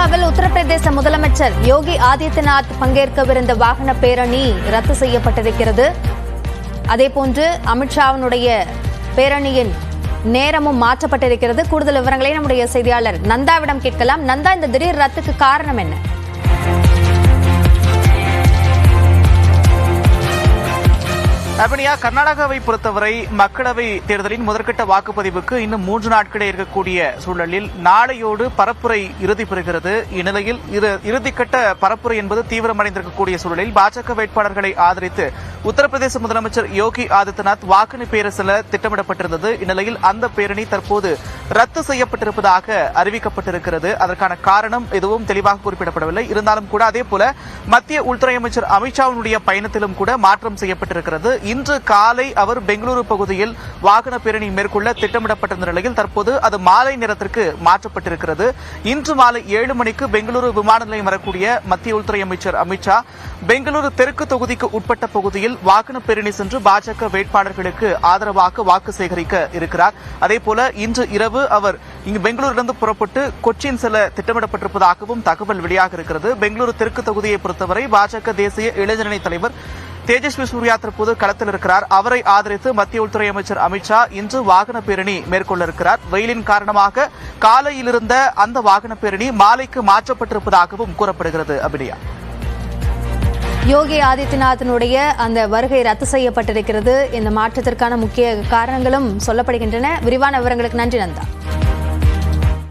அமித்ஷாவில் உத்தரப்பிரதேச முதலமைச்சர் யோகி ஆதித்யநாத் பங்கேற்கவிருந்த வாகன பேரணி ரத்து செய்யப்பட்டிருக்கிறது. அதேபோன்று அமித்ஷாவினுடைய பேரணியின் நேரமும் மாற்றப்பட்டிருக்கிறது. கூடுதல் விவரங்களை நம்முடைய செய்தியாளர் நந்தாவிடம் கேட்கலாம். நந்தா, இந்த திடீர் ரத்துக்கு காரணம் என்ன? அபினியா, கர்நாடகாவை பொறுத்தவரை மக்களவை தேர்தலின் முதற்கட்ட வாக்குப்பதிவுக்கு இன்னும் 3 நாட்களே இருக்கக்கூடிய சூழலில் நாளையோடு பரப்புரை இறுதி பெறுகிறது. இந்நிலையில் இறுதிக்கட்ட பரப்புரை என்பது தீவிரமடைந்திருக்கக்கூடிய சூழலில் பாஜக வேட்பாளர்களை ஆதரித்து உத்தரப்பிரதேச முதலமைச்சர் யோகி ஆதித்யநாத் வாக்கு பெற செல்ல திட்டமிடப்பட்டிருந்தது. இந்நிலையில் அந்த பேரணி தற்போது ரத்து செய்யப்பட்டிருப்பதாக அறிவிக்கப்பட்டிருக்கிறது. அதற்கான காரணம் எதுவும் தெளிவாக குறிப்பிடப்படவில்லை. இருந்தாலும் கூட அதேபோல மத்திய உள்துறை அமைச்சர் அமித்ஷாவினுடைய பயணத்திலும் கூட மாற்றம் செய்யப்பட்டிருக்கிறது. இன்று காலை அவர் பெங்களூரு பகுதியில் வாகன பேரணி மேற்கொள்ள திட்டமிடப்பட்டிருந்த நிலையில் தற்போது அது மாலை நேரத்திற்கு மாற்றப்பட்டிருக்கிறது. இன்று மாலை 7 மணிக்கு பெங்களூரு விமான நிலையம் வரக்கூடிய மத்திய உள்துறை அமைச்சர் அமித்ஷா பெங்களூரு தெற்கு தொகுதிக்கு உட்பட்ட பகுதியில் வாகன பேரணி சென்று பாஜக வேட்பாளர்களுக்கு ஆதரவாக வாக்கு சேகரிக்க இருக்கிறார். அதேபோல இன்று இரவு அவர் இங்கு பெங்களூரிலிருந்து புறப்பட்டு கொச்சின் செல்ல திட்டமிடப்பட்டிருப்பதாகவும் தகவல் வெளியாக இருக்கிறது. பெங்களூரு தெற்கு தொகுதியை பொறுத்தவரை பாஜக தேசிய இளைஞரணி தலைவர் தேஜஸ்வி சூர்யா தற்போது களத்தில் இருக்கிறார். அவரை ஆதரித்து மத்திய உள்துறை அமைச்சர் அமித்ஷா இன்று வாகன பேரணி மேற்கொள்ள இருக்கிறார். வெயிலின் காரணமாக காலையில் இருந்த அந்த வாகன பேரணி மாலைக்கு மாற்றப்பட்டிருப்பதாகவும் கூறப்படுகிறது. அபினியா, யோகி ஆதித்யநாத்தினுடைய அந்த வருகை ரத்து செய்யப்பட்டிருக்கிறது. இந்த மாற்றத்திற்கான முக்கிய காரணங்களும் சொல்லப்படுகின்றன. விரிவான விவரங்களுக்கு நன்றி நந்தா.